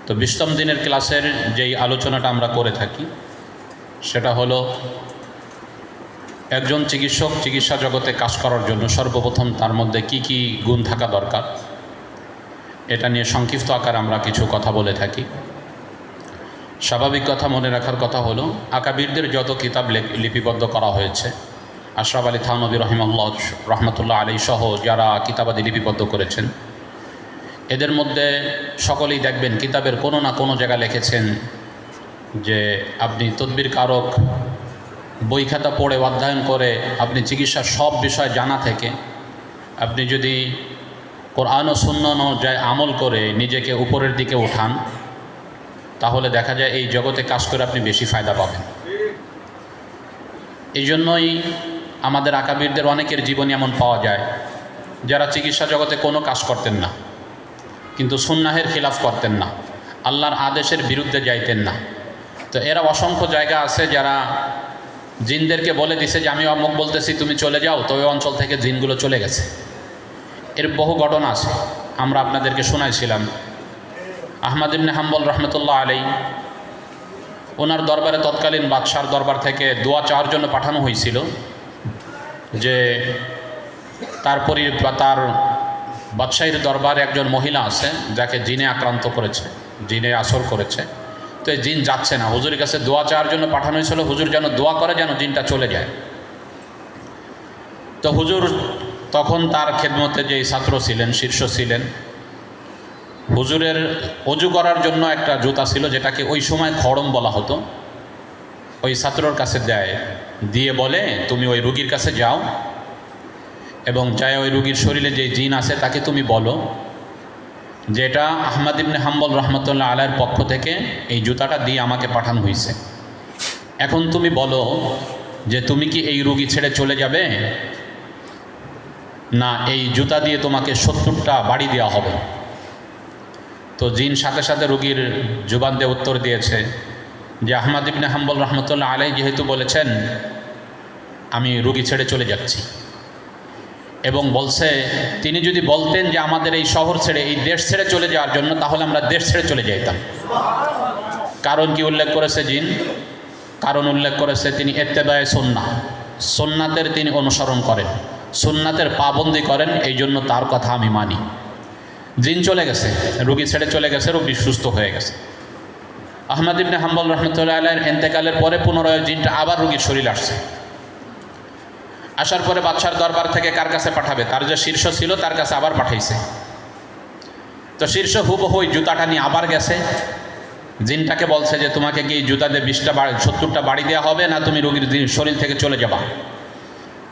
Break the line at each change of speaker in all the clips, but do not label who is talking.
তো 20তম দিনের ক্লাসের যেই আলোচনাটা আমরা করে থাকি সেটা হলো একজন চিকিৎসক চিকিৎসা জগতে কাজ করার জন্য সর্বপ্রথম তার মধ্যে কি কি গুণ থাকা দরকার, এটা নিয়ে সংক্ষিপ্ত আকারে আমরা কিছু কথা বলে থাকি। স্বাভাবিক কথা মনে রাখার কথা হলো আকাবিরদের যত কিতাব লিপিবদ্ধ করা হয়েছে, আশরাফ আলী থানভী রহমতুল্লাহ আলী সহ যারা কিতাবাদি লিপিবদ্ধ করেছেন, এদের মধ্যে সকলেই দেখবেন কিতাবের কোনো না কোনো জায়গায় লিখেছেন যে আপনি তদবির কারক বই খাতা পড়ে অধ্যয়ন করে আপনি চিকিৎসার সব বিষয় জানা থেকে আপনি যদি কোরআন ও সুন্নাহ অনুযায়ী আমল করে নিজেকে উপরের দিকে উঠান, তাহলে দেখা যায় এই জগতে কাজ করে আপনি বেশি ফায়দা পাবেন। এই জন্যই আমাদের আকাবিরদের অনেকের জীবনী এমন পাওয়া যায় যারা চিকিৎসা জগতে কোনো কাজ করতেন না, কিন্তু সুন্নাহের খিলাফ করতেন না, আল্লাহর আদেশের বিরুদ্ধে যাইতেন না। তো এরা অসংখ্য জায়গা আছে যারা জিনদেরকে বলে দিছে যে আমি অমুক বলতেছি তুমি চলে যাও, তো ওই অঞ্চল থেকে জিনগুলো চলে গেছে। এর বহু ঘটনা আছে, আমরা আপনাদেরকে শোনাইছিলাম। আহমদ ইবনে হাম্বল রহমতুল্লাহ আলাই, ওনার দরবারে তৎকালীন বাদশার দরবার থেকে দোয়া চাওয়ার জন্য পাঠানো হয়েছিল যে তার বাদশাহীর দরবারে একজন মহিলা আছে যাকে জিনে আক্রান্ত করেছে, জিনে আসর করেছে। তো এই জিন যাচ্ছে না, হুজুরের কাছে দোয়া চাওয়ার জন্য পাঠানো হয়েছিল, হুজুর যেন দোয়া করে যেন জিনটা চলে যায়। তো হুজুর তখন তার খেদমতে যেই ছাত্র ছিলেন, শীর্ষ ছিলেন, হুজুরের অজু করার জন্য একটা জুতা ছিল যেটাকে ওই সময় খড়ম বলা হতো, ওই ছাত্রর কাছে দেয়, দিয়ে বলে তুমি ওই রুগীর কাছে যাও এবং চাই ওই রুগীর শরীরে যে জিন আছে তাকে তুমি বলো যে এটা আহমদ ইবনে হাম্বল রহমতুল্লাহ আলাইয়ের পক্ষ থেকে এই জুতাটা দিয়ে আমাকে পাঠানো হয়েছে। এখন তুমি বলো যে তুমি কি এই রুগী ছেড়ে চলে যাবে, না এই জুতা দিয়ে তোমাকে 70টা বাড়ি দেওয়া হবে। তো জিন সাথে সাথে রুগীর জুবান দিয়ে উত্তর দিয়েছে যে আহমদ ইবনে হাম্বল রহমতুল্লাহ আলাই যেহেতু বলেছেন আমি রুগী ছেড়ে চলে যাচ্ছি, এবং বলছে তিনি যদি বলতেন যে আমাদের এই শহর ছেড়ে এই দেশ ছেড়ে চলে যাওয়ার জন্য, তাহলে আমরা দেশ ছেড়ে চলে যাইতাম। কারণ কি উল্লেখ করেছে জিন? কারণ উল্লেখ করেছে তিনি ইত্তেবায়ে সুন্নাহ, সুন্নাতের তিনি অনুসরণ করেন, সুন্নাতের পাবন্দি করেন, এই জন্য তার কথা আমি মানি। জিন চলে গেছে, রুগী ছেড়ে চলে গেছে, রুগী সুস্থ হয়ে গেছে। আহমদ ইবনে হাম্বল রহমতুল্লাহ আলাইয়ের ইন্তেকালের পরে পুনরায় জিনটা আবার রুগীর শরীর আসছে। আসার পরে বাদশার দরবার থেকে কার কাছে পাঠাবে? তার যে শীর্ষ ছিল তার কাছে আবার পাঠাইছে। তো শীর্ষ হুবহু ওই জুতাটা নিয়ে আবার গেছে, জিনটাকে বলছে যে তোমাকে কি জুতা দিয়ে 70টা বাড়ি দেওয়া হবে, না তুমি রুগীর শরীর থেকে চলে যাবা?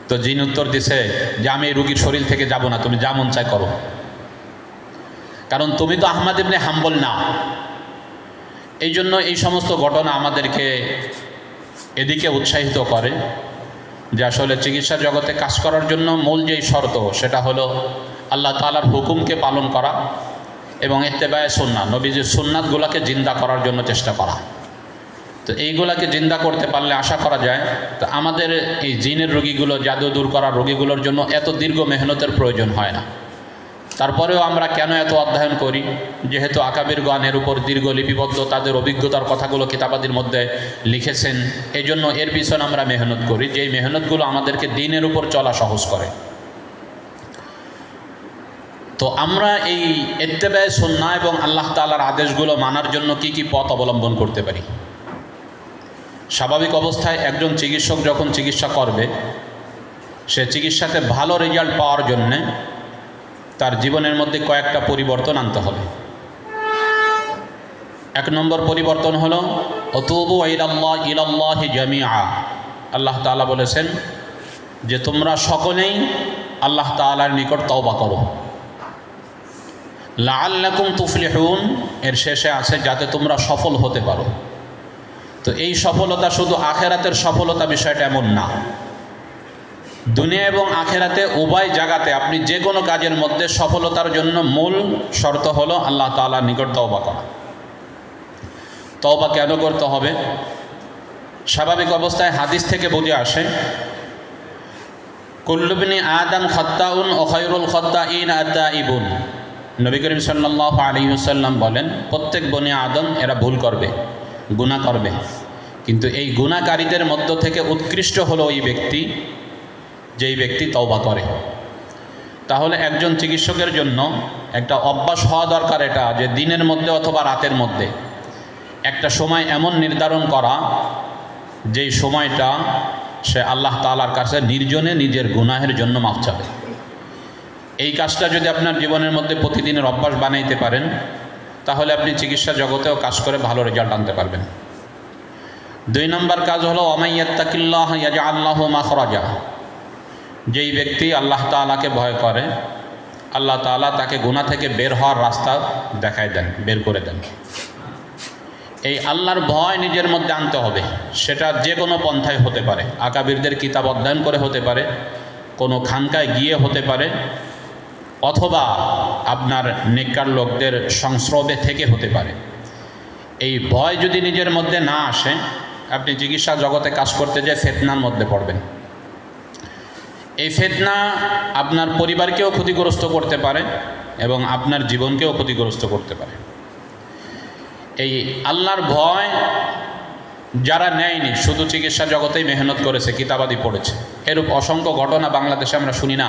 তো জিন উত্তর দিছে যে আমি এই রুগীর শরীর থেকে যাব না, তুমি যা মন চাই করো, কারণ তুমি তো আহমদ ইবনে হাম্বল না। এই জন্য এই সমস্ত ঘটনা আমাদেরকে এদিকে উৎসাহিত করে যে আসলে চিকিৎসা জগতে কাজ করার জন্য মূল যেই শর্ত সেটা হলো আল্লাহ তাআলার হুকুমকে পালন করা এবং ইত্তেবায়ে সুন্নাহ, নবীজির সুন্নাতগুলোকে জিন্দা করার জন্য চেষ্টা করা। তো এইগুলাকে জিন্দা করতে পারলে আশা করা যায় তো আমাদের এই জিনের রোগীগুলো, জাদু দূর করার রোগীগুলোর জন্য এত দীর্ঘ মেহনতের প্রয়োজন হয় না। তারপরেও আমরা কেন এত অধ্যয়ন করি? যেহেতু আকাবিরগণ এর উপর দীর্ঘ লিপিবদ্ধ তাদের অভিজ্ঞতার কথাগুলো কিতাবাদির মধ্যে লিখেছেন, এই জন্য এর পিছনে আমরা মেহনত করি, যেই মেহনতগুলো আমাদেরকে দ্বীনের উপর চলা সহজ করে। তো আমরা এই ইত্তেবায়ে সুন্নাহ এবং আল্লাহ তাআলার আদেশগুলো মানার জন্য কি কি পথ অবলম্বন করতে পারি? স্বাভাবিক অবস্থায় একজন চিকিৎসক যখন চিকিৎসা করবে, সে চিকিৎসাতে ভালো রেজাল্ট পাওয়ার জন্যে তার জীবনের মধ্যে কয়েকটা পরিবর্তন আনতে হবে। 1 নম্বর পরিবর্তন হলো অতুবু ইলাল্লাহি জামিআ। আল্লাহ তাআলা বলেছেন যে তোমরা সকলেই আল্লাহ তাআলার নিকট তওবা করো। লাআল্লাকুম তুফলিহুন, এর শেষে আছে যাতে তোমরা সফল হতে পারো। তো এই সফলতা শুধু আখেরাতের সফলতা বিষয়টা এমন না, দুনিয়া এবং আখেরাতে উভয় জায়গাতে আপনি যে কোনো কাজের মধ্যে সফলতার জন্য মূল শর্ত হলো আল্লাহ তাআলার নিকট তওবা করা। তওবা কেন করতে হবে? স্বাভাবিক অবস্থায় হাদিস থেকে বুঝে আসে কুল্লু বনি আদম খাত্তাউন ওয়া খায়রুল খাত্তাইন আত-তাইবুন, নবী করিম সাল্লাল্লাহু আলাইহি ওয়াসাল্লাম বলেন, প্রত্যেক বনি আদম এরা ভুল করবে, গুনাহ করবে, কিন্তু এই গুনাহকারীদের মধ্য থেকে উৎকৃষ্ট হলো ওই ব্যক্তি যেই ব্যক্তি তওবা করে। তাহলে একজন চিকিৎসকের জন্য একটা অভ্যাস হওয়া দরকার, এটা যে দিনের মধ্যে অথবা রাতের মধ্যে একটা সময় এমন নির্ধারণ করা যেই সময়টা সে আল্লাহ তাআলার কাছে নির্জনে নিজের গুনাহের জন্য মাফ চাবে। এই কাজটা যদি আপনার জীবনের মধ্যে প্রতিদিনের অভ্যাস বানাইতে পারেন, তাহলে আপনি চিকিৎসা জগতেও কাজ করে ভালো রেজাল্ট আনতে পারবেন। 2 নম্বর কাজ হলো ওয়ামাইয়াত্তাকিল্লাহ ইয়াজআল লাহু মাখরাজা। যেই ব্যক্তি আল্লাহ তাআলাকে ভয় করে, আল্লাহ তাআলা তাকে গুনাহ থেকে বের হওয়ার রাস্তা দেখায় দেন, বের করে দেন। এই আল্লাহর ভয় নিজের মধ্যে আনতে হবে, সেটা যে কোনো পন্থায় হতে পারে। আকাবিরদের কিতাব অধ্যয়ন করে হতে পারে, কোনো খানকায় গিয়ে হতে পারে, অথবা আপনার নেককার লোকদের সংস্রবে থেকে হতে পারে। এই ভয় যদি নিজের মধ্যে না আসে, আপনি চিকিৎসা জগতে কাজ করতে যেয়ে ফিতনার মধ্যে পড়বেন। এই ফিতনা আপনার পরিবারকেও ক্ষতিগ্রস্ত করতে পারে এবং আপনার জীবনকেও ক্ষতিগ্রস্ত করতে পারে। এই আল্লাহর ভয় যারা নেয়নি, শুধু চিকিৎসা জগতেই মেহনত করেছে, কিতাবাদি পড়েছে, এরূপ অসংখ্য ঘটনা বাংলাদেশে আমরা শুনি না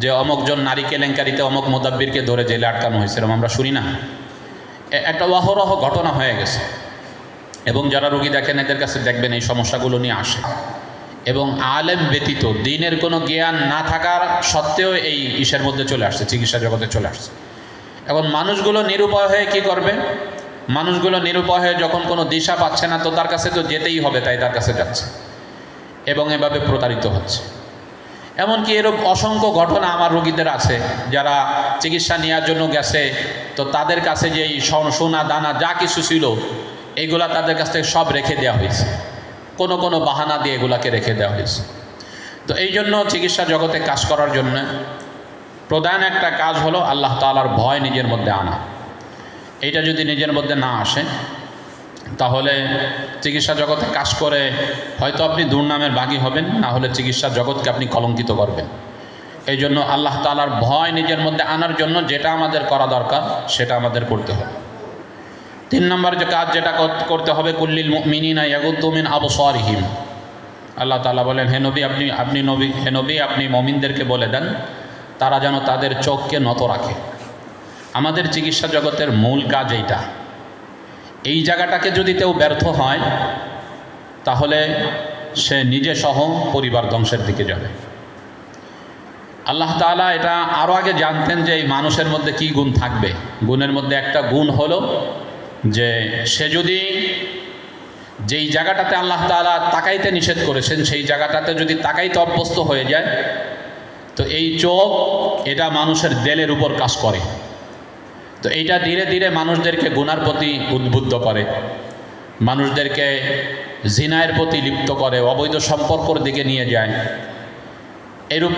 যে অমুকজন নারী কেলেঙ্কারিতে অমুক মোদাব্বিরকে ধরে জেলে আটকানো হয়েছে, এরকম আমরা শুনি না। একটা অহরহ ঘটনা হয়ে গেছে। এবং যারা রোগী দেখেন এদের কাছে দেখবেন এই সমস্যাগুলো নিয়ে আসে। এবং আলেম ব্যতীত দিনের কোনো জ্ঞান না থাকার সত্ত্বেও এই ইসের মধ্যে চলে আসছে, চিকিৎসা জগতে চলে আসছে। এখন মানুষগুলো নিরুপায় হয়ে কী করবে? মানুষগুলো নিরুপায় হয়ে যখন কোনো দিশা পাচ্ছে না, তো তার কাছে তো যেতেই হবে, তাই তার কাছে যাচ্ছে এবং এভাবে প্রতারিত হচ্ছে। এমনকি এরূপ অসংখ্য ঘটনা আমার রোগীদের আছে, যারা চিকিৎসা নেওয়ার জন্য গেছে, তো তাদের কাছে যেই সোনা দানা যা কিছু ছিল এইগুলা তাদের কাছ থেকে সব রেখে দেওয়া হয়েছে, কোনো কোনো বাহানা দিয়ে এগুলাকে রেখে দেওয়া হয়েছে। তো এই জন্য চিকিৎসা জগতে কাজ করার জন্য প্রধান একটা কাজ হলো আল্লাহ তাআলার ভয় নিজের মধ্যে আনা। এইটা যদি নিজের মধ্যে না আসে, তাহলে চিকিৎসা জগতে কাজ করে হয়তো আপনি দুর্নামের ভাগী হবেন, না হলে চিকিৎসা জগৎকে আপনি কলঙ্কিত করবেন। এই জন্য আল্লাহ তাআলার ভয় নিজের মধ্যে আনার জন্য যেটা আমাদের করা দরকার সেটা আমাদের করতে হবে। 3 নম্বর যে কাজ যেটা করতে হবে, কুল্লিল মুমিনিনা ইয়াগুদ্দু মিন আবসারিহিম। আল্লাহ তাআলা বলেন, হে নবী আপনি মুমিনদেরকে বলে দেন তারা যেন তাদের চোখকে নত রাখে। আমাদের চিকিৎসা জগতের মূল কাজ এইটা। এই জায়গাটাকে যদি কেউ ব্যর্থ হয়, তাহলে সে নিজে সহ পরিবার ধ্বংসের দিকে যাবে। আল্লাহ তাআলা এটা আরও আগে জানতেন যে এই মানুষের মধ্যে কি গুণ থাকবে। গুণের মধ্যে একটা গুণ হলো যে সে যদি যেই জায়গাটাতে আল্লাহ তাআলা তাকাইতে নিষেধ করেছেন সেই জায়গাটাতে যদি তাকাইতে অভ্যস্ত হয়ে যায়, তো এই চোখ এটা মানুষের দিলের উপর কাজ করে। তো এইটা ধীরে ধীরে মানুষদেরকে গুনার প্রতি উদ্বুদ্ধ করে, মানুষদেরকে জিনায়ের প্রতি লিপ্ত করে, অবৈধ সম্পর্কর দিকে নিয়ে যায়। এরূপ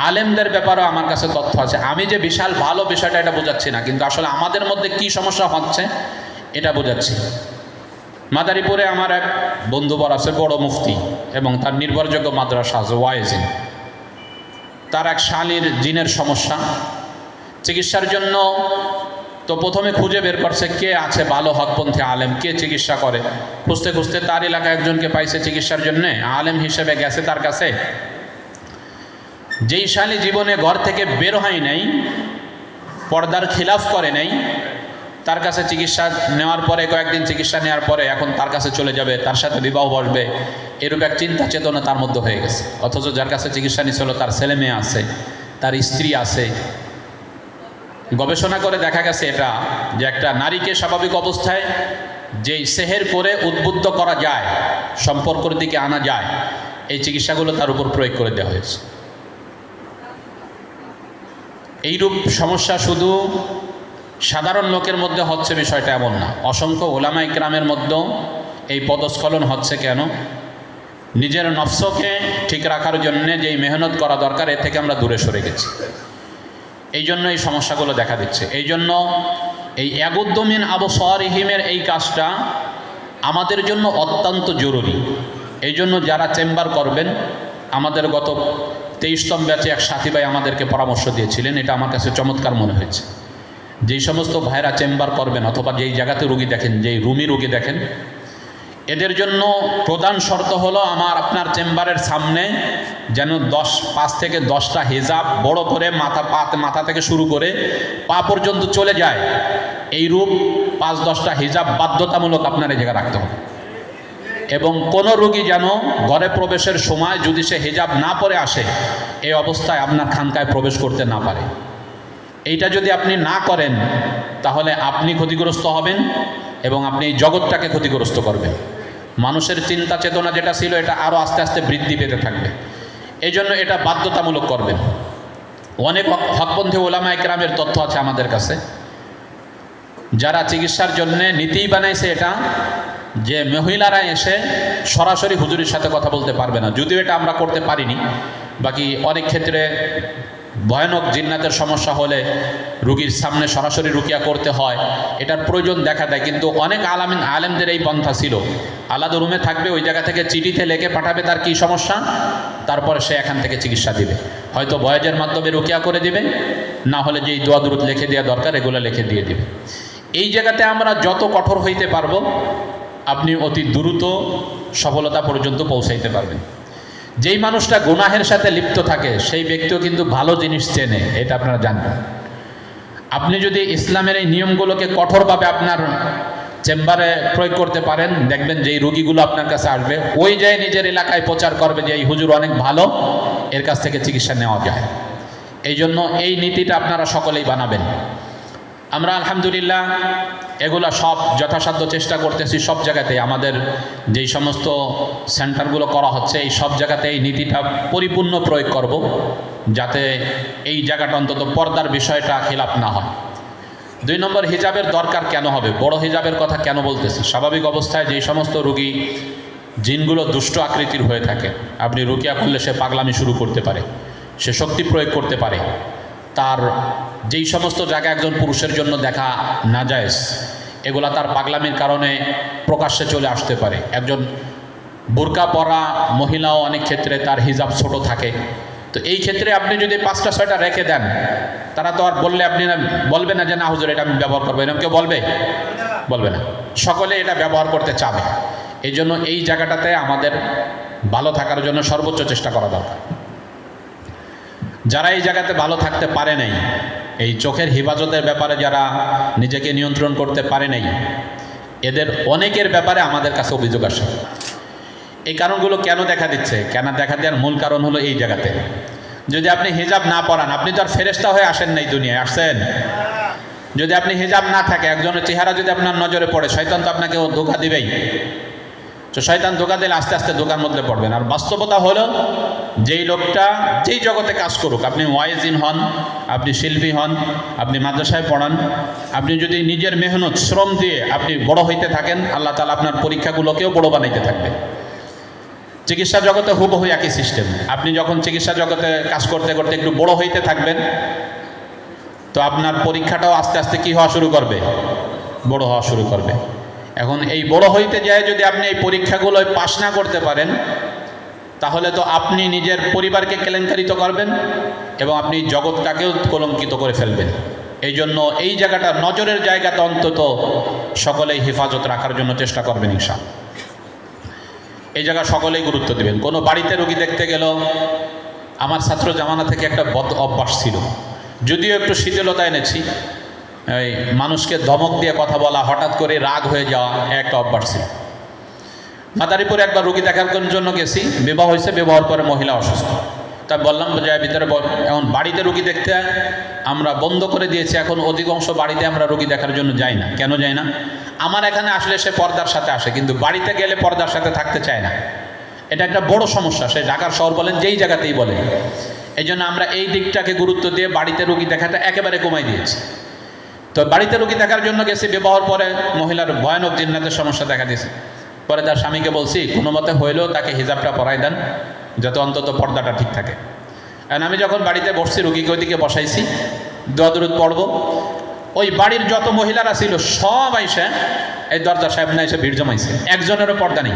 আলেমদের ব্যাপারেও আমার কাছে তথ্য আছে। আমি যে বিশাল ভালো বিষয়টা এটা বোঝাচ্ছি না, কিন্তু আসলে আমাদের মধ্যে কি সমস্যা হচ্ছে এটা বোঝাচ্ছি। মাদারীপুরে আমার এক বন্ধুবর আছে, বড় মুফতি, এবং তার নির্ভরযোগ্য মাদ্রাসা আছে ওয়াইজিন। তার এক শালীর জিনের সমস্যা, চিকিৎসার জন্য তো প্রথমে খুঁজে বের করছে কে আছে ভালো হকপন্থী আলেম, কে চিকিৎসা করে। খুঁজতে খুঁজতে তার এলাকায় একজনকে পাইছে চিকিৎসার জন্যে, আলেম হিসেবে গেছে তার কাছে। যেই শালী জীবনে ঘর থেকে বের হয় নাই, পর্দার খিলাফ করে নাই, তার কাছে চিকিৎসা নেওয়ার পরে কয়েকদিন চিকিৎসা নেওয়ার পরে এখন তার কাছে চলে যাবে, তার সাথে বিবাহ বসবে, এরূপ এক চিন্তা চেতনা তার মধ্যে হয়ে গেছে। অথচ যার কাছে চিকিৎসা নিয়েছিল তার ছেলে মেয়ে আছে, তার স্ত্রী আছে। গবেষণা করে দেখা গেছে এটা যে একটা নারীকে স্বাভাবিক অবস্থায় যেই সেহের করে উদ্বুদ্ধ করা যায়, সম্পর্কের দিকে আনা যায়, এই চিকিৎসাগুলো তার উপর প্রয়োগ করে দেওয়া হয়েছে। এইরূপ সমস্যা শুধু সাধারণ লোকের মধ্যে হচ্ছে বিষয়টা এমন না, অসংখ্য ওলামা ইকরামের মধ্যেও এই পদস্খলন হচ্ছে। কেন? নিজের নফসকে ঠিক রাখার জন্য যেই মেহনত করা দরকার এর থেকে আমরা দূরে সরে গেছি, এই জন্য এই সমস্যাগুলো দেখা দিচ্ছে। এই জন্য এই ইয়াগুদ্দু মিন আবসারিহিমের এই কাজটা আমাদের জন্য অত্যন্ত জরুরি। এই জন্য যারা চেম্বার করবেন, আমাদের গত 23তম ব্যাচে এক সাথী ভাই আমাদেরকে পরামর্শ দিয়েছিলেন, এটা আমার কাছে চমৎকার মনে হয়েছে। যেই সমস্ত ভাইরা চেম্বার করবেন অথবা যেই জায়গাতে রুগী দেখেন, যেই রুমই রুগী দেখেন, এদের জন্য প্রধান শর্ত হলো আপনার চেম্বারের সামনে যেন 5 থেকে 10টা হিজাব বড় করে মাথা থেকে শুরু করে পা পর্যন্ত চলে যায়, এইরূপ 5-10টা হিজাব বাধ্যতামূলক আপনার এই জায়গায় রাখতে হবে। এবং কোনো রোগী যেন ঘরে প্রবেশের সময় যদি সে হিজাব না পরে আসে, এই অবস্থায় আপনার খানকায় প্রবেশ করতে না পারে। এইটা যদি আপনি না করেন তাহলে আপনি ক্ষতিগ্রস্ত হবেন এবং আপনি এই জগৎটাকে ক্ষতিগ্রস্ত করবেন। মানুষের চিন্তা চেতনা যেটা ছিল এটা আরও আস্তে আস্তে বৃদ্ধি পেতে থাকবে। এই জন্য এটা বাধ্যতামূলক করবেন। অনেক হকপন্থী ওলামা একরামের তথ্য আছে আমাদের কাছে, যারা চিকিৎসার জন্যে নীতিই বানাইছে এটা যে মহিলারা এসে সরাসরি হুজুরের সাথে কথা বলতে পারবে না। যদিও এটা আমরা করতে পারিনি, বাকি অনেক ক্ষেত্রে ভয়ানক জিন্নাতের সমস্যা হলে রুগীর সামনে সরাসরি রুকিয়া করতে হয়, এটার প্রয়োজন দেখা দেয়। কিন্তু অনেক আলেমদের এই পন্থা ছিল, আলাদা রুমে থাকবে, ওই জায়গা থেকে চিঠিতে লেখে পাঠাবে তার কী সমস্যা, তারপরে সে এখান থেকে চিকিৎসা দিবে। হয়তো বয়েজের মাধ্যমে রুকিয়া করে দিবে, না হলে যেই দোয়া দুরূদ লিখে দেওয়া দরকার এগুলো লিখে দিয়ে দিবে। এই জায়গাতে আমরা যত কঠোর হইতে পারবো আপনি অতি দ্রুত সফলতা পর্যন্ত পৌঁছাইতে পারবেন। যেই মানুষটা গুনাহের সাথে লিপ্ত থাকে সেই ব্যক্তিও কিন্তু ভালো জিনিস চেনে, এটা আপনারা জানবেন। আপনি যদি ইসলামের এই নিয়মগুলোকে কঠোরভাবে আপনার চেম্বারে প্রয়োগ করতে পারেন, দেখবেন যে এই রোগীগুলো আপনার কাছে আসবে, ওই যায় নিজের এলাকায় প্রচার করবে যে এই হুজুর অনেক ভালো, এর কাছ থেকে চিকিৎসা নেওয়া যায়। এই জন্য এই নীতিটা আপনারা সকলেই বানাবেন। আমরা আলহামদুলিল্লাহ এগুলো সব যথাসাধ্য চেষ্টা করতেছি। সব জায়গাতেই আমাদের যেই সমস্ত সেন্টারগুলো করা হচ্ছে এই সব জায়গাতে এই নীতিটা পরিপূর্ণ প্রয়োগ করব, যাতে এই জায়গাটা অন্তত পর্দার বিষয়টা খিলাফ না হয়। 2 নম্বর, হিজাবের দরকার কেন হবে? বড় হিজাবের কথা কেন বলতেছি? স্বাভাবিক অবস্থায় যেই সমস্ত রোগী জিনগুলো দুষ্ট আকৃতির হয়ে থাকে, আপনি রুকিয়া করলে সে পাগলামি শুরু করতে পারে, সে শক্তি প্রয়োগ করতে পারে, তার যেই সমস্ত জায়গা একজন পুরুষের জন্য দেখা নাজায়েজ এগুলা তার পাগলামির কারণে প্রকাশ্যে চলে আসতে পারে। একজন বোরকা পরা মহিলাও অনেক ক্ষেত্রে তার হিজাব ছোট থাকে, তো এই ক্ষেত্রে আপনি যদি 5টা-6টা রেখে দেন, তারা তো আর বললে আপনি বলবে না যে না হুজুর এটা আমি ব্যবহার করবো, এরকম কেউ বলবে না, সকলে এটা ব্যবহার করতে চাবে। এই জন্য এই জায়গাটাতে আমাদের ভালো থাকার জন্য সর্বোচ্চ চেষ্টা করা দরকার। যারা এই জায়গাতে ভালো থাকতে পারে নাই, এই চোখের হেফাজতের ব্যাপারে যারা নিজেকে নিয়ন্ত্রণ করতে পারে নাই, এদের অনেকের ব্যাপারে আমাদের কাছে অভিযোগ আসে। এই কারণগুলো কেন দেখা দিচ্ছে? কেন দেখা দেওয়ার মূল কারণ হলো এই জায়গাতে যদি আপনি হিজাব না পরান, আপনি তো আর ফেরেশতা হয়ে আসেন নাই, দুনিয়ায় আসছেন। যদি আপনি হিজাব না থাকে, একজনের চেহারা যদি আপনার নজরে পড়ে, শয়তান তো আপনাকে ধোঁকা দিবেই। তো শয়তান ধোঁকা দিলে আস্তে আস্তে ধোঁকার মধ্যে পড়বেন। আর বাস্তবতা হলো যেই লোকটা যেই জগতে কাজ করুক, আপনি ওয়াইজিন হন, আপনি শিল্পী হন, আপনি মাদ্রাসায় পড়ান, আপনি যদি নিজের মেহনত শ্রম দিয়ে আপনি বড় হইতে থাকেন, আল্লাহ তাআলা আপনার পরীক্ষাগুলোকেও বড় বানাইতে থাকবে। চিকিৎসা জগতে হুবহু একই সিস্টেম। আপনি যখন চিকিৎসা জগতে কাজ করতে করতে একটু বড় হইতে থাকবেন, তো আপনার পরীক্ষাটাও আস্তে আস্তে কী হওয়া শুরু করবে? বড় হওয়া শুরু করবে। এখন এই বড় হইতে যায় যদি আপনি এই পরীক্ষাগুলোয় পাশ না করতে পারেন, তাহলে তো আপনি নিজের পরিবারকে কেলেঙ্কারিত করবেন এবং আপনি জগৎটাকেও কলঙ্কিত করে ফেলবেন। এই জন্য এই জায়গাটা নজরের জায়গাতে অন্তত সকলেই হেফাজত রাখার জন্য চেষ্টা করবেন ইনশাআল্লাহ। এই জায়গা সকলেই গুরুত্ব দেবেন। কোনো বাড়িতে রোগী দেখতে গেল, আমার ছাত্র জামানা থেকে একটা বদ অভ্যাস ছিল, যদিও একটু শিথিলতা এনেছি, এই মানুষকে ধমক দিয়ে কথা বলা, হঠাৎ করে রাগ হয়ে যাওয়া, একটা অভ্যাস ছিল। মাদারীপুরে একবার রোগী দেখার জন্য গেছি, বিবাহ হয়েছে, বিবাহের পরে মহিলা অসুস্থ। তা বললাম যে ভিতরে, এখন বাড়িতে রোগী দেখতে আমরা বন্ধ করে দিয়েছি, এখন অধিকাংশ বাড়িতে আমরা রোগী দেখার জন্য যাই না। কেন যাই না? আমার এখানে আসলে সে পর্দার সাথে আসে, কিন্তু বাড়িতে গেলে পর্দার সাথে থাকতে চায় না। এটা একটা বড় সমস্যা, সে ঢাকার শহর বলেন, যেই জায়গাতেই বলেন। এই জন্য আমরা এই দিকটাকে গুরুত্ব দিয়ে বাড়িতে রোগী দেখাটা একেবারে কমাই দিয়েছি। তো বাড়িতে রোগী দেখার জন্য গেছি, বিবাহের পরে মহিলার ভয়ানক জিন্নাতের সমস্যা দেখা দিয়েছে। পরে তার স্বামীকে বলছি কোনো মতে হইলেও তাকে হিজাবটা পরাই দেন, যাতে অন্তত পর্দাটা ঠিক থাকে। কারণ আমি যখন বাড়িতে বসছি, রুগীকে ওইদিকে বসাইছি, দোয়া দুরূদ পড়বো, ওই বাড়ির যত মহিলারা ছিল সব আইসে এই দরজা সাহেব না এসে ভিড় জমাইছে, একজনেরও পর্দা নেই।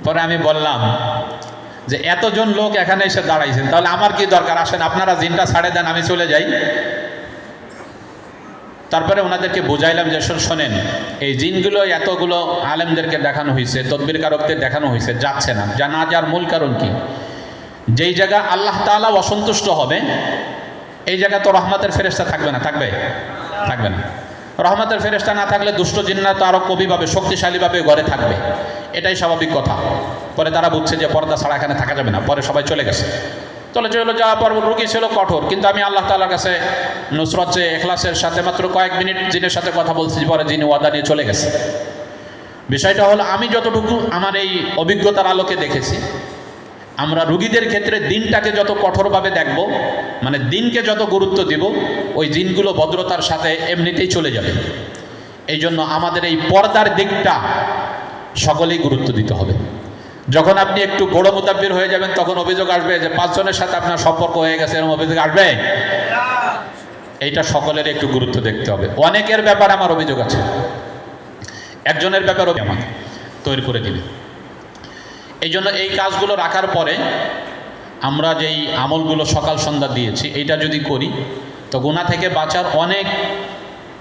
পরে আমি বললাম যে এতজন লোক এখানে এসে দাঁড়াইছেন, তাহলে আমার কি দরকার, আসেন আপনারা জিনটা ছাড়ে দেন, আমি চলে যাই। তারপরে ওনাদেরকে বুঝাইলাম যে শোনেন, এই জিনগুলো এতগুলো আলেমদেরকে দেখানো হয়েছে, তদবিরকারকদের দেখানো হয়েছে, যাচ্ছে না। যা না যার মূল কারণ কি? যেই জায়গা আল্লাহ তাআলা অসন্তুষ্ট হবে এই জায়গা তো রহমতের ফেরেশতা থাকবে না, থাকবে না। রহমতের ফেরেশতা না থাকলে দুষ্ট জিন্নাত তো আরও কবিভাবে শক্তিশালীভাবে ঘরে থাকবে, এটাই স্বাভাবিক কথা। পরে তারা বুঝছে যে পর্দা ছাড়া এখানে থাকা যাবে না, পরে সবাই চলে গেছে। চলে যাওয়ার পর রুগী ছিল কঠোর, কিন্তু আমি আল্লাহ তাআলার কাছে নুসরত চেয়ে ইখলাসের সাথে মাত্র কয়েক মিনিট জিনের সাথে কথা বলছি, পরে যিনি ওয়াদা নিয়ে চলে গেছে। বিষয়টা হলো, আমি যতটুকু আমার এই অভিজ্ঞতার আলোকে দেখেছি, আমরা রুগীদের ক্ষেত্রে দিনটাকে যত কঠোরভাবে দেখব, মানে দিনকে যত গুরুত্ব দিব, ওই জিনগুলো ভদ্রতার সাথে এমনিতেই চলে যাবে। এই জন্য আমাদের এই পর্দার দিকটা সকলেই গুরুত্ব দিতে হবে। যখন আপনি একটু বড় মুতাব্বির হয়ে যাবেন, তখন অভিযোগ আসবে যে 5 জনের সাথে আপনার সম্পর্ক হয়ে গেছে, এরকম অভিযোগ আসবে। এইটা সকলের একটু গুরুত্ব দেখতে হবে। অনেকের ব্যাপারে আমার অভিযোগ আছে, একজনের ব্যাপারেও আমাকে তৈরি করে দিবে। এই জন্য এই কাজগুলো রাখার পরে আমরা যেই আমলগুলো সকাল সন্ধ্যা দিয়েছি, এইটা যদি করি তো গুনাহ থেকে বাঁচার অনেক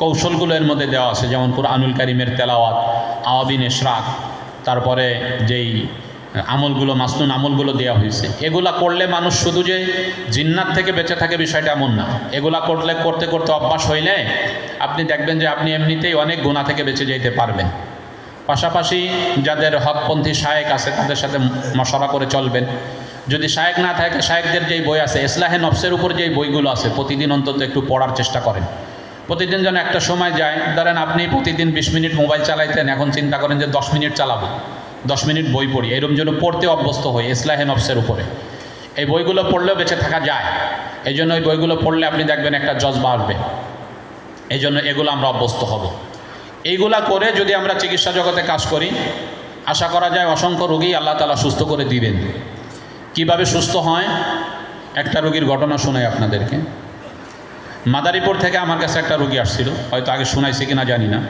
কৌশলগুলো এর মধ্যে দেওয়া আছে, যেমন কুরআনুল কারীমের তেলাওয়াত, আওয়াবিন ইশরাক, তারপরে যেই আমলগুলো মাসনুন আমলগুলো দেওয়া হয়েছে, এগুলা করলে মানুষ শুধু যে জিন্নাত থেকে বেঁচে থাকে বিষয়টা এমন না। এগুলা করতে করতে অভ্যাস হইলে আপনি দেখবেন যে আপনি এমনিতেই অনেক গুনাহ থেকে বেঁচে যেতে পারবেন। পাশাপাশি যাদের হকপন্থী শায়েক আছে তাদের সাথে মশারা করে চলবেন। যদি শায়েক না থাকে, শায়েকদের যেই বই আছে, ইসলাহে নফসের উপর যেই বইগুলো আছে, প্রতিদিন অন্তত একটু পড়ার চেষ্টা করেন। প্রতিদিন যেন একটা সময় যায়, ধরেন আপনি প্রতিদিন 20 মিনিট মোবাইল চালাইতেন, এখন চিন্তা করেন যে 10 মিনিট চালাবো, 10 মিনিট বই পড়ি, এরকম যেন পড়তে অভ্যস্ত হই ইসলাহে নফসের উপরে। এই বইগুলো পড়লেও বেঁচে থাকা যায়। এই জন্য ওই বইগুলো পড়লে আপনি দেখবেন একটা জজবা আসবে। এই জন্য এগুলো আমরা অভ্যস্ত হব। এইগুলা করে যদি আমরা চিকিৎসা জগতে কাজ করি, আশা করা যায় অসংখ্য রোগী আল্লাহ তাআলা সুস্থ করে দিবেন। কিভাবে সুস্থ হয়, একটা রোগীর ঘটনা শোনাই আপনাদেরকে। মাদারীপুর থেকে আমার কাছে একটা রোগী আসছিল, হয়তো আগে শোনাইছে কিনা জানি না।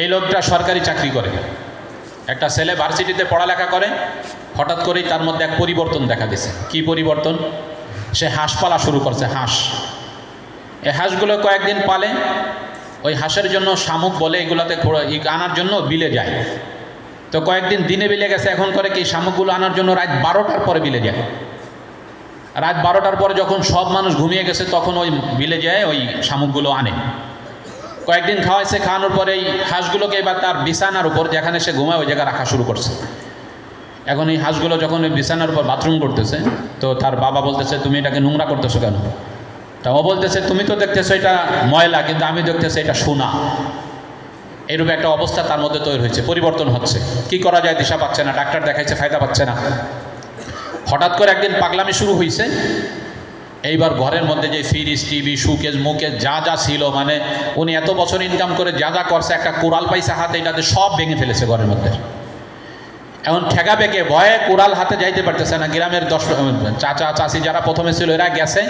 এই লোকটা সরকারি চাকরি করে, একটা ছেলে ভার্সিটিতে পড়ালেখা করে, হঠাৎ করেই তার মধ্যে এক পরিবর্তন দেখা দিছে। কি পরিবর্তন? সে হাঁস পালা শুরু করছে, হাঁস। এই হাঁসগুলো কয়েকদিন পালে, ওই হাঁসের জন্য শামুক বলে এগুলাতে আনার জন্য বিলে যায়। তো কয়েকদিন দিনে বিলে গেছে, এখন করে কি শামুকগুলো আনার জন্য রাত 12টার পরে বিলে যায়। রাত 12টার পরে যখন সব মানুষ ঘুমিয়ে গেছে, তখন ওই বিলে যায় ওই শামুকগুলো আনে। কয়েকদিন খাওয়াইছে, খাওয়ানোর পরে এই হাঁসগুলোকে এবার তার বিছানার উপর, যেখানে সে ঘুমায় ওই জায়গায় রাখা শুরু করছে। এখন এই হাঁসগুলো যখন ওই বিছানার উপর বাথরুম করতেছে, তো তার বাবা বলতেছে, তুমি এটাকে নোংরা করতেছো কেন? তা ও বলতেছে, তুমি তো দেখতেছো এটা ময়লা, কিন্তু আমি দেখতেছি এটা সোনা। এরূপ একটা অবস্থা তার মধ্যে তৈরি হয়েছে, পরিবর্তন হচ্ছে। কি করা যায় দিশা পাচ্ছে না, ডাক্তার দেখাইছে, ফায়দা পাচ্ছে না। হঠাৎ করে একদিন পাগলামি শুরু হয়েছে। এইবার ঘরের মধ্যে যে ফ্রিজ, টিভি, সুকেজ, মুকেজ যা যা ছিল, মানে উনি এত বছর ইনকাম করে যা যা করছে, একটা কোরাল পাইছে হাতে, এটাতে সব ভেঙে ফেলেছে ঘরের মধ্যে। এখন ঠেকা বেঁকে ভয়ে কোরাল হাতে যাইতে পারতেছে না। গ্রামের 10 চাচা চাচি যারা প্রথমে ছিল এরা গেছে,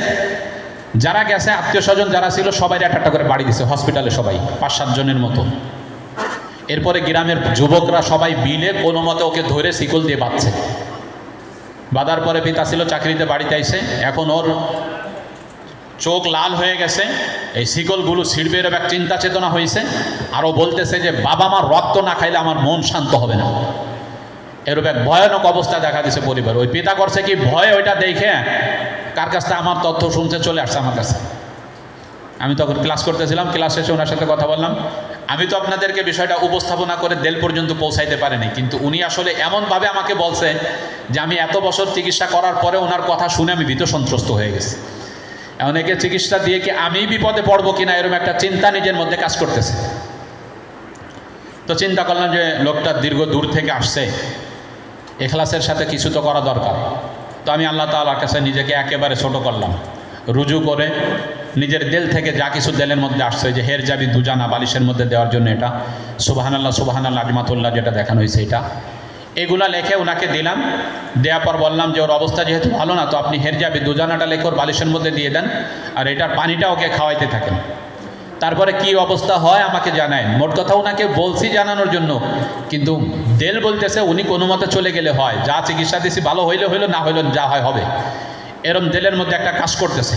যারা গেছে আত্মীয় স্বজন যারা ছিল সবাই একটা করে বাড়ি দিছে হসপিটালে, সবাই 5-7 জনের মতো। এরপরে গ্রামের যুবকরা সবাই বিলে কোনো মতে ওকে ধরে শিকল দিয়ে বাঁধছে। বাঁধার পরে পিতা ছিল চাকরিতে, বাড়িতে আইছে, এখন ওর চোখ লাল হয়ে গেছে, এই শিকলগুলো ছিঁড়বে এরকম এক চিন্তা চেতনা হয়েছে। আরও বলতেছে যে বাবা মার রক্ত না খাইলে আমার মন শান্ত হবে না। এরকম এক ভয়ানক অবস্থা দেখা দিছে পরিবার। ওই পিতা করছে কি, ভয়ে ওইটা দেখে কার কাছ থেকে আমার তথ্য শুনতে চলে আসছে আমার কাছে। আমি তখন ক্লাস করতেছিলাম, ক্লাস শেষে ওনার সাথে কথা বললাম। আমি তো আপনাদেরকে বিষয়টা উপস্থাপনা করে দেল পর্যন্ত পৌঁছাইতে পারিনি, কিন্তু উনি আসলে এমনভাবে আমাকে বলছে যে আমি এত বছর চিকিৎসা করার পরে ওনার কথা শুনে আমি ভীত সন্ত্রস্ত হয়ে গেছি। অনেকে চিকিৎসা দিয়ে কি আমি বিপদে পড়বো কিনা, এরকম একটা চিন্তা নিজের মধ্যে কাজ করতেছে। তো চিন্তা করলাম যে লোকটা দীর্ঘ দূর থেকে আসছে, ইখলাসের সাথে কিছু তো করা দরকার। তো আমি আল্লাহ তাআলার কাছে নিজেকে একেবারে ছোট করলাম, রুজু করে নিজের দিল থেকে যা কিছু দিলের মধ্যে আসছে, যে হের যাবি দুজানা বালিশের মধ্যে দেওয়ার জন্য এটা, সুবহানাল্লাহ সুবহানাল্লাহ আজমাতুল্লাহ যেটা দেখানো হয়েছে এটা, এগুলা লেখে ওনাকে দিলাম। দেওয়ার পর বললাম যে ওর অবস্থা যেহেতু ভালো না, তো আপনি হের যাবি দুজানাটা লেখে ওর বালিশের মধ্যে দিয়ে দেন, আর এটার পানিটা ওকে খাওয়াইতে থাকেন। তারপরে কি অবস্থা হয় আমাকে জানায়। মোট কথা ওনাকে বলছি জানানোর জন্য, কিন্তু দেল বলতেছে উনি কোনো মতে চলে গেলে হয়, যা চিকিৎসা দিয়েছি ভালো হইলে হইলো, না হইলো যা হয় হবে, এরম দেলের মধ্যে একটা কাজ করতেছে।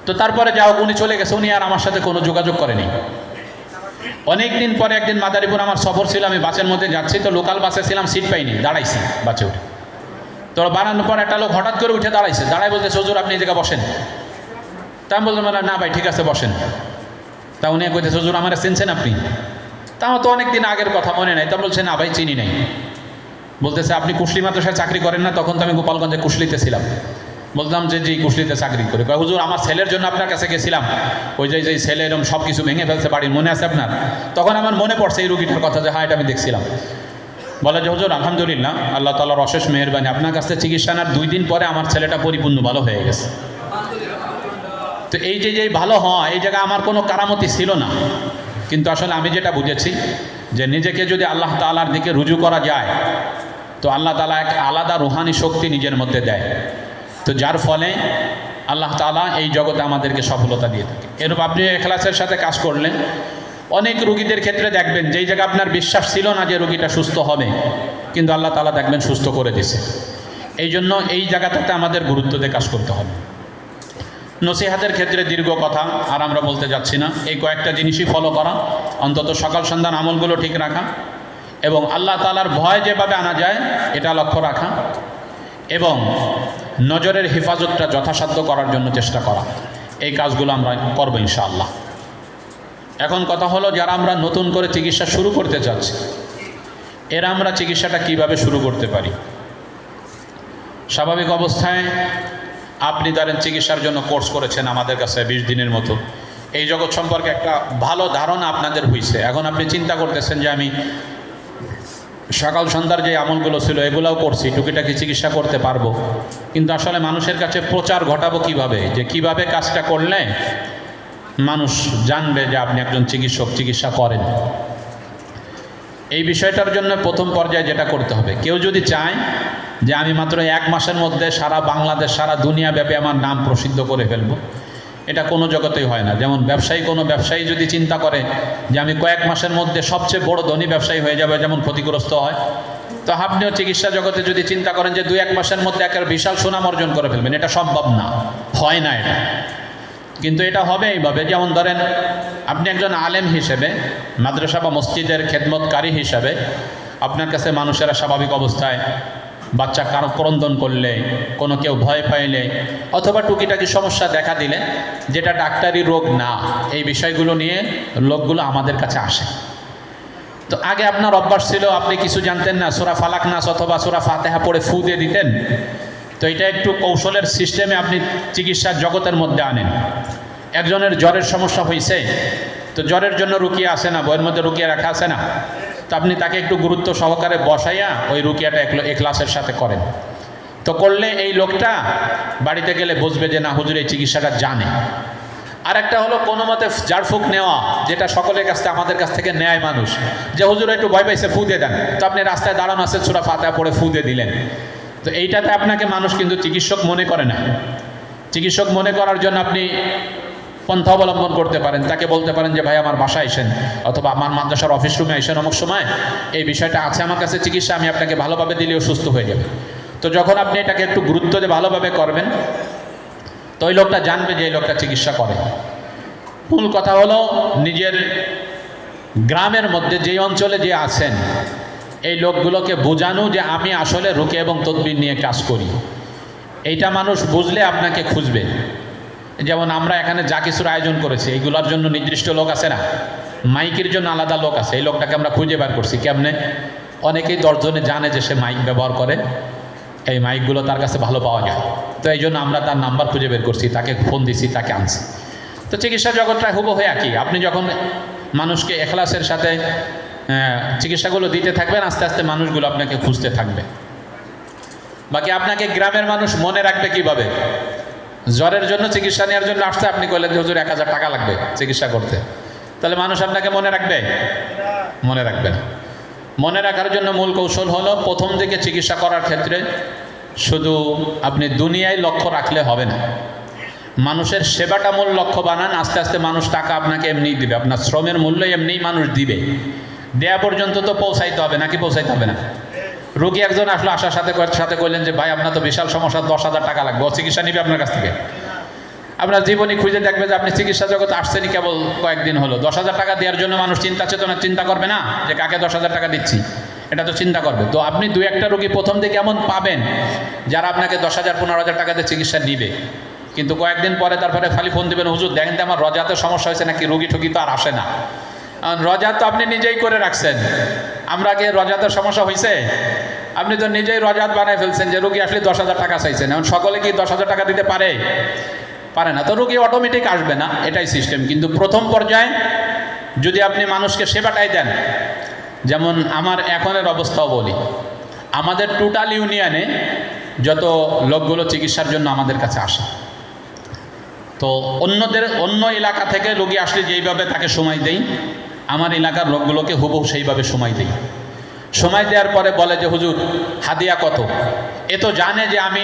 তো তারপরে যা হোক উনি চলে গেছে, উনি আর আমার সাথে কোনো যোগাযোগ করেনি। অনেক দিন পরে একদিন মাদারীপুর আমার সফর ছিল, আমি বাসের মধ্যে যাচ্ছি, তো লোকাল বাসে ছিলাম, সিট পাইনি, দাঁড়াইছি বাসে উঠে। তো বানানোর পর একটা লোক হঠাৎ করে উঠে দাঁড়াইছে, দাঁড়াই বলতে হুজুর আপনি এই জায়গায় বসেন। তা আমি বললাম না ভাই ঠিক আছে বসেন। তা উনি কইতেছে হুজুর আমার চিনছেন আপনি? তা আমার তো অনেক দিন আগের কথা মনে নাই। তা বলছে না ভাই চিনি নাই। বলতেছে আপনি কুশলী মাদ্রাসায় চাকরি করেন না? তখন তো আমি গোপালগঞ্জে কুশলীতে ছিলাম। বললাম যে জি কুশলীতে চাকরি করে। হুজুর আমার ছেলের জন্য আপনার কাছে গেছিলাম, ওই যে ছেলে এরকম সব কিছু ভেঙে ফেলছে বাড়ির, মনে আছে আপনার? তখন আমার মনে পড়ছে এই রুগীটার কথা, যে হ্যাঁ এটা আমি দেখছিলাম। বলে যে হুজুর আলহামদুলিল্লাহ আল্লাহ তাআলার অশেষ মেহেরবানি, আপনার কাছে চিকিৎসা নেওয়ার 2 দিন পরে আমার ছেলেটা পরিপূর্ণ ভালো হয়ে গেছে। তো এই যে ভালো হয়, এই জায়গায় আমার কোনো কারামতি ছিল না, কিন্তু আসলে আমি যেটা বুঝেছি যে নিজেকে যদি আল্লাহ তাআলার দিকে রুজু করা যায়, তো আল্লাহ তাআলা এক আলাদা রুহানি শক্তি নিজের মধ্যে দেয়, তো যার ফলে আল্লাহ তাআলা এই জগতে আমাদেরকে সফলতা দিয়ে থাকে। এরূপ আপনি ইখলাসের সাথে কাজ করলেন, অনেক রুগীদের ক্ষেত্রে দেখবেন যেই জায়গায় আপনার বিশ্বাস ছিল না যে রুগীটা সুস্থ হবে, কিন্তু আল্লাহ তাআলা দেখবেন সুস্থ করে দিয়েছে। এই জন্য এই জায়গাটাতে আমাদের গুরুত্ব দিয়ে কাজ করতে হবে। নসিহাতের ক্ষেত্রে দীর্ঘ কথা আর আমরা বলতে যাচ্ছি না, এই কয়েকটা জিনিসই ফলো করা, অন্তত সকাল সন্ধ্যার আমলগুলো ঠিক রাখা, এবং আল্লাহ তাআলার ভয় যেভাবে আনা যায় এটা লক্ষ্য রাখা, এবং নজরের হেফাজতটা যথাসাধ্য করার জন্য চেষ্টা করা। এই কাজগুলো আমরা করবো ইনশাআল্লাহ। এখন কথা হলো, যারা আমরা নতুন করে চিকিৎসা শুরু করতে চাচ্ছি, এরা আমরা চিকিৎসাটা কিভাবে শুরু করতে পারি? স্বাভাবিক অবস্থায় আপনি ধরেন চিকিৎসার জন্য কোর্স করেছেন আমাদের কাছে 20 দিনের মতো, এই জগৎ সম্পর্কে একটা ভালো ধারণা আপনাদের হয়েছে। এখন আপনি চিন্তা করতেছেন যে আমি সকাল সন্ধ্যার যে আমলগুলো ছিল এগুলোও করছি, টুকিটাকি চিকিৎসা করতে পারবো, কিন্তু আসলে মানুষের কাছে প্রচার ঘটাবো কিভাবে, যে কিভাবে কাজটা করলে মানুষ জানবে যে আপনি একজন চিকিৎসক, চিকিৎসা করেন। এই বিষয়টার জন্য প্রথম পর্যায়ে যেটা করতে হবে, কেউ যদি চায় যে আমি মাত্র 1 মাসের মধ্যে সারা বাংলাদেশ, সারা দুনিয়া ব্যাপী আমার নাম প্রসিদ্ধ করে ফেলবো, এটা কোনো জগতেই হয় না। যেমন কোনো ব্যবসায়ী যদি চিন্তা করে যে আমি কয়েক মাসের মধ্যে সবচেয়ে বড় ধনী ব্যবসায়ী হয়ে যাবে, যেমন ক্ষতিগ্রস্ত হয়, তো আপনিও চিকিৎসা জগতে যদি চিন্তা করেন যে 2-1 মাসের মধ্যে একটা বিশাল সুনাম অর্জন করে ফেলবেন, এটা সম্ভব না, হয় না এটা। কিন্তু এটা হবে এইভাবে, যেমন ধরেন আপনি একজন আলেম হিসেবে, মাদ্রাসা বা মসজিদের খেদমতকারী হিসাবে, আপনার কাছে মানুষেরা স্বাভাবিক অবস্থায় বাচ্চা কারো ক্রন্দন করলে, কোনো কেউ ভয় পাইলে, অথবা টুকিটাকি সমস্যা দেখা দিলে যেটা ডাক্তারি রোগ না, এই বিষয়গুলো নিয়ে লোকগুলো আমাদের কাছে আসে। তো আগে আপনার অভ্যাস ছিল, আপনি কিছু জানতেন না, সূরা ফালাক নাস অথবা সূরা ফাতিহা পড়ে ফু দিয়ে দিতেন। তো এটা একটু কৌশলের সিস্টেমে আপনি চিকিৎসার জগতের মধ্যে আনেন। একজনের জ্বরের সমস্যা হয়েছে, তো জ্বরের জন্য রুকিয়া আছে না, বইয়ের মধ্যে রুকিয়া রাখা আছে না, তো আপনি তাকে একটু গুরুত্ব সহকারে বসাইয়া ওই রুকিয়াটা ইখলাসের সাথে করেন। তো করলে এই লোকটা বাড়িতে গেলে বুঝবে যে না হুজুর এই চিকিৎসাটা জানে। আর একটা হলো কোনো মতে ঝাড়ফুঁক নেওয়া, যেটা সকলের কাছ থেকে আমাদের কাছ থেকে নেয় মানুষ, যে হুজুর একটু ভয় পাইছে ফু দিয়ে দেন, তো আপনি রাস্তায় দাঁড়ানো আছেন, সূরা ফাতিহা পড়ে ফু দিয়ে দিলেন। তো এইটাতে আপনাকে মানুষ কিন্তু চিকিৎসক মনে করে না। চিকিৎসক মনে করার জন্য আপনি পন্থা অবলম্বন করতে পারেন, তাকে বলতে পারেন যে ভাই আমার বাসায় আসেন, অথবা আমার মাদ্রাসার অফিস রুমে আসেন অমুক সময়, এই বিষয়টা আছে আমার কাছে চিকিৎসা, আমি আপনাকে ভালোভাবে দিলেও সুস্থ হয়ে যাবে। তো যখন আপনি এটাকে একটু গুরুত্ব দিয়ে ভালোভাবে করবেন, তো ওই লোকটা জানবে যে এই লোকটা চিকিৎসা করে। মূল কথা হলো নিজের গ্রামের মধ্যে যেই অঞ্চলে যে আছেন এই লোকগুলোকে বোঝানো যে আমি আসলে রুকিয়া এবং তদবির নিয়ে কাজ করি। এইটা মানুষ বুঝলে আপনাকে খুঁজবে। যেমন আমরা এখানে যা কিছুর আয়োজন করেছি, এইগুলোর জন্য নির্দিষ্ট লোক আছে না, মাইকের জন্য আলাদা লোক আছে, এই লোকটাকে আমরা খুঁজে বার করছি। কেমনে? অনেকেই 10 জনে জানে যে সে মাইক ব্যবহার করে, এই মাইকগুলো তার কাছে ভালো পাওয়া যায়, তো এই জন্য আমরা তার নাম্বার খুঁজে বের করছি, তাকে ফোন দিছি, তাকে আনছি। তো চিকিৎসা জগৎটা হুবহু একই। আপনি যখন মানুষকে ইখলাসের সাথে চিকিৎসাগুলো দিতে থাকবেন, আস্তে আস্তে মানুষগুলো আপনাকে খুঁজতে থাকবে। বাকি আপনাকে গ্রামের মানুষ মনে রাখবে কিভাবে? জ্বরের জন্য চিকিৎসা নেওয়ার জন্য আসতে আপনি কইলেন যে হুজুর 1000 টাকা লাগবে চিকিৎসা করতে, তাহলে মানুষ আপনাকে মনে রাখবে? মনে রাখবে না। মনে রাখার জন্য মূল কৌশল হলো, প্রথম দিকে চিকিৎসা করার ক্ষেত্রে শুধু আপনি দুনিয়ায় লক্ষ্য রাখলে হবে না, মানুষের সেবাটা মূল লক্ষ্য বানান, আস্তে আস্তে মানুষ টাকা আপনাকে এমনিই দিবে, আপনার শ্রমের মূল্য এমনিই মানুষ দিবে। দেয়া পর্যন্ত তো পৌঁছাইতে হবে, নাকি পৌঁছাইতে হবে না? রোগী একজন আসলো, আসার সাথে কইলেন যে ভাই আপনার তো বিশাল সমস্যা, 10,000 টাকা লাগবে, ও চিকিৎসা নিবে আপনার কাছ থেকে? আপনার জীবনী খুঁজে দেখবে যে আপনি চিকিৎসা জগতে আসছেনই কেবল কয়েকদিন হলো। 10,000 টাকা দেওয়ার জন্য মানুষ চিন্তা করবে না যে কাকে 10,000 টাকা দিচ্ছি, এটা তো চিন্তা করবে। তো আপনি দু একটা রোগী প্রথম দিকে এমন পাবেন যারা আপনাকে 10,000 15,000 টাকা দিয়ে চিকিৎসা নিবে, কিন্তু কয়েকদিন পরে তারপরে খালি ফোন দেবেন, হুজুর দেখেন তো আমার রজাতে সমস্যা হয়েছে নাকি, রোগী ঠুকি তো আর আসে না। রজা তো আপনি নিজেই করে রাখছেন, আমরা কি রজাতের সমস্যা হয়েছে? আপনি তো নিজেই রজাত বানায় ফেলছেন যে রোগী আসলে 10,000 টাকা চাইছেন। এখন সকলে কি 10,000 টাকা দিতে পারে? পারে না। তো রোগী অটোমেটিক আসবে না, এটাই সিস্টেম। কিন্তু প্রথম পর্যায়ে যদি আপনি মানুষকে সেবাটাই দেন, যেমন আমার এখনের অবস্থাও বলি, আমাদের টোটাল ইউনিয়নে যত লোকগুলো চিকিৎসার জন্য আমাদের কাছে আসে, তো অন্য এলাকা থেকে রোগী আসলে যেইভাবে তাকে সময় দেই, আমার এলাকার লোকগুলোকে হুবহু সেইভাবে সময় দেই। সময় দেওয়ার পরে বলে যে হুজুর হাদিয়া কত? এ তো জানে যে আমি